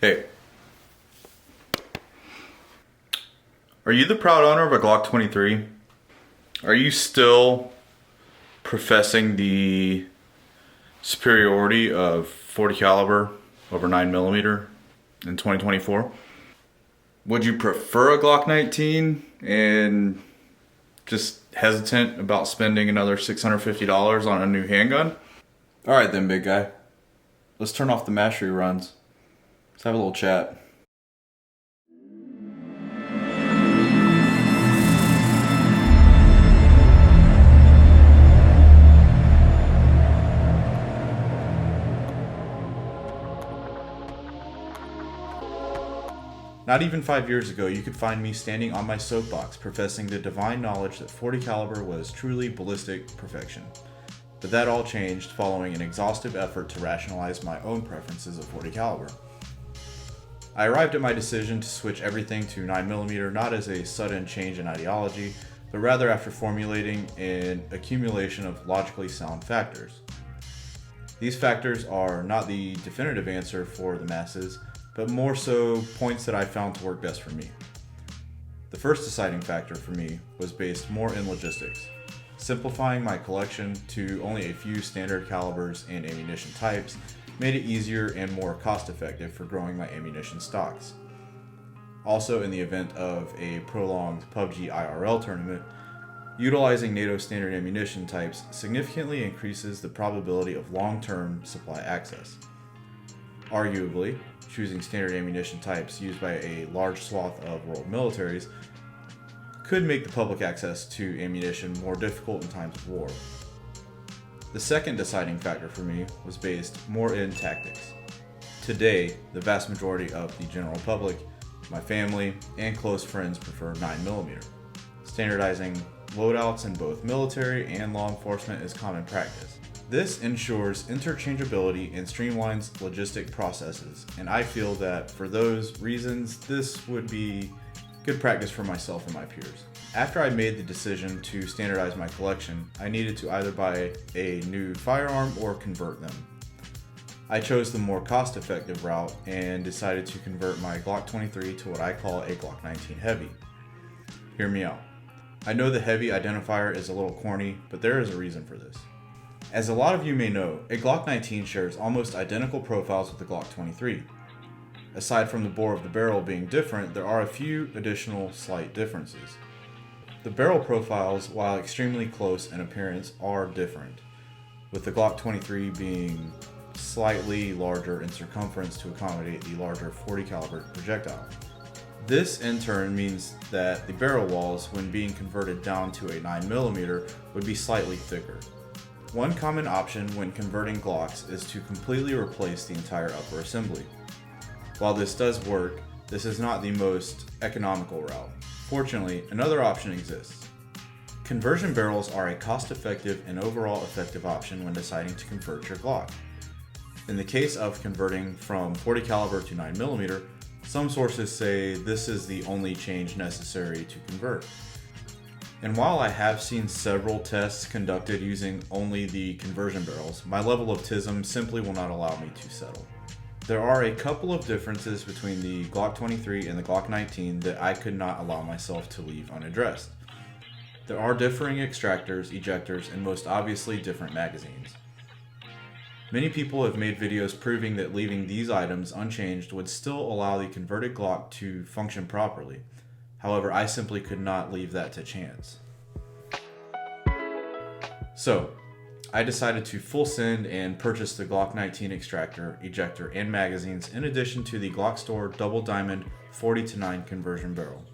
Hey, are you the proud owner of a Glock 23? Are you still professing the superiority of 40 caliber over 9mm in 2024? Would you prefer a Glock 19 and just hesitant about spending another $650 on a new handgun? Alright then, big guy. Let's turn off the mastery runs. Let's have a little chat. Not even 5 years ago, you could find me standing on my soapbox professing the divine knowledge that 40 caliber was truly ballistic perfection. But that all changed following an exhaustive effort to rationalize my own preferences of 40 caliber. I arrived at my decision to switch everything to 9mm not as a sudden change in ideology, but rather after formulating an accumulation of logically sound factors. These factors are not the definitive answer for the masses, but more so points that I found to work best for me. The first deciding factor for me was based more in logistics. Simplifying my collection to only a few standard calibers and ammunition types made it easier and more cost-effective for growing my ammunition stocks. Also, in the event of a prolonged PUBG IRL tournament, utilizing NATO standard ammunition types significantly increases the probability of long-term supply access. Arguably, choosing standard ammunition types used by a large swath of world militaries could make the public access to ammunition more difficult in times of war. The second deciding factor for me was based more in tactics. Today, the vast majority of the general public, my family, and close friends prefer 9mm. Standardizing loadouts in both military and law enforcement is common practice. This ensures interchangeability and streamlines logistic processes, and I feel that for those reasons, this would be good practice for myself and my peers. After I made the decision to standardize my collection, I needed to either buy a new firearm or convert them. I chose the more cost-effective route and decided to convert my Glock 23 to what I call a Glock 19 Heavy. Hear me out. I know the Heavy identifier is a little corny, but there is a reason for this. As a lot of you may know, a Glock 19 shares almost identical profiles with the Glock 23. Aside from the bore of the barrel being different, there are a few additional slight differences. The barrel profiles, while extremely close in appearance, are different, with the Glock 23 being slightly larger in circumference to accommodate the larger 40 caliber projectile. This in turn means that the barrel walls, when being converted down to a 9mm, would be slightly thicker. One common option when converting Glocks is to completely replace the entire upper assembly. While this does work, this is not the most economical route. Fortunately, another option exists. Conversion barrels are a cost-effective and overall effective option when deciding to convert your Glock. In the case of converting from 40 caliber to 9mm, some sources say this is the only change necessary to convert. And while I have seen several tests conducted using only the conversion barrels, my level of TISM simply will not allow me to settle. There are a couple of differences between the Glock 23 and the Glock 19 that I could not allow myself to leave unaddressed. There are differing extractors, ejectors, and most obviously different magazines. Many people have made videos proving that leaving these items unchanged would still allow the converted Glock to function properly. However, I simply could not leave that to chance. So, I decided to full send and purchase the Glock 19 extractor, ejector, and magazines in addition to the Glock Store Double Diamond 40-9 conversion barrel.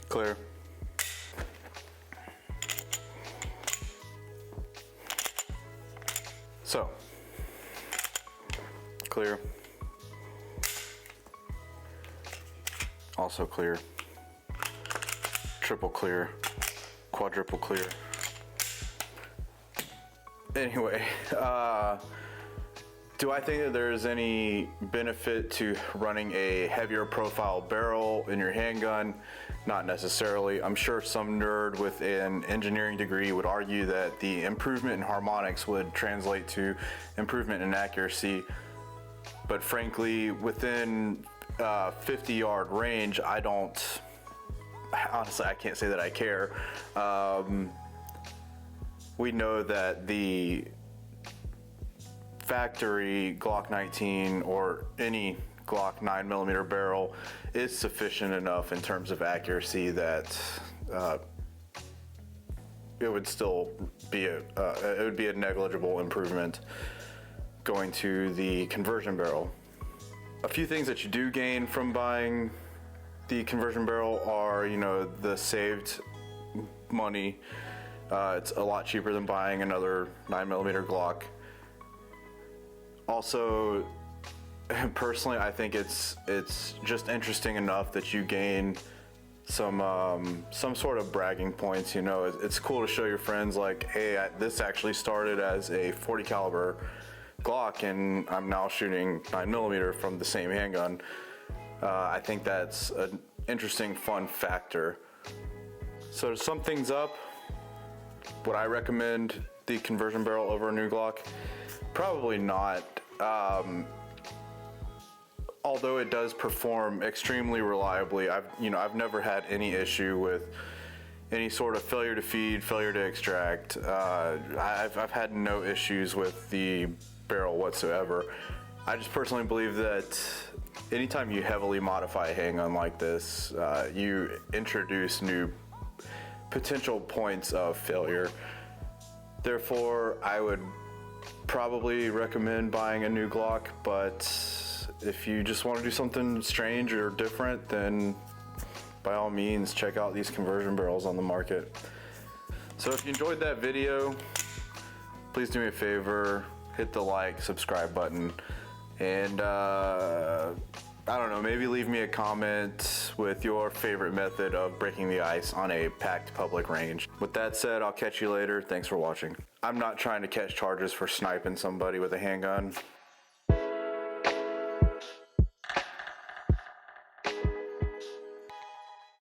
Clear. So, clear. Also clear. Triple clear. Quadruple clear. Anyway, Do I think that there's any benefit to running a heavier profile barrel in your handgun? Not necessarily. I'm sure some nerd with an engineering degree would argue that the improvement in harmonics would translate to improvement in accuracy. But frankly, within 50-yard range, honestly, I can't say that I care. We know that the factory Glock 19 or any Glock 9mm barrel is sufficient enough in terms of accuracy that it would still be a negligible improvement going to the conversion barrel. A few things that you do gain from buying the conversion barrel are, the saved money. It's a lot cheaper than buying another 9mm Glock. Also, personally, I think it's just interesting enough that you gain some sort of bragging points. It's cool to show your friends like, hey, this actually started as a 40 caliber Glock, and I'm now shooting 9mm from the same handgun. I think that's an interesting, fun factor. So to sum things up, would I recommend the conversion barrel over a new Glock? Probably not. Although it does perform extremely reliably, I've never had any issue with any sort of failure to feed, failure to extract. I've had no issues with the barrel whatsoever. I just personally believe that anytime you heavily modify a handgun like this, you introduce new potential points of failure. Therefore, I would probably recommend buying a new Glock, but if you just want to do something strange or different, then by all means check out these conversion barrels on the market. So if you enjoyed that video, please do me a favor, hit the like, subscribe button, and I don't know, maybe leave me a comment with your favorite method of breaking the ice on a packed public range. With that said, I'll catch you later. Thanks for watching. I'm not trying to catch charges for sniping somebody with a handgun.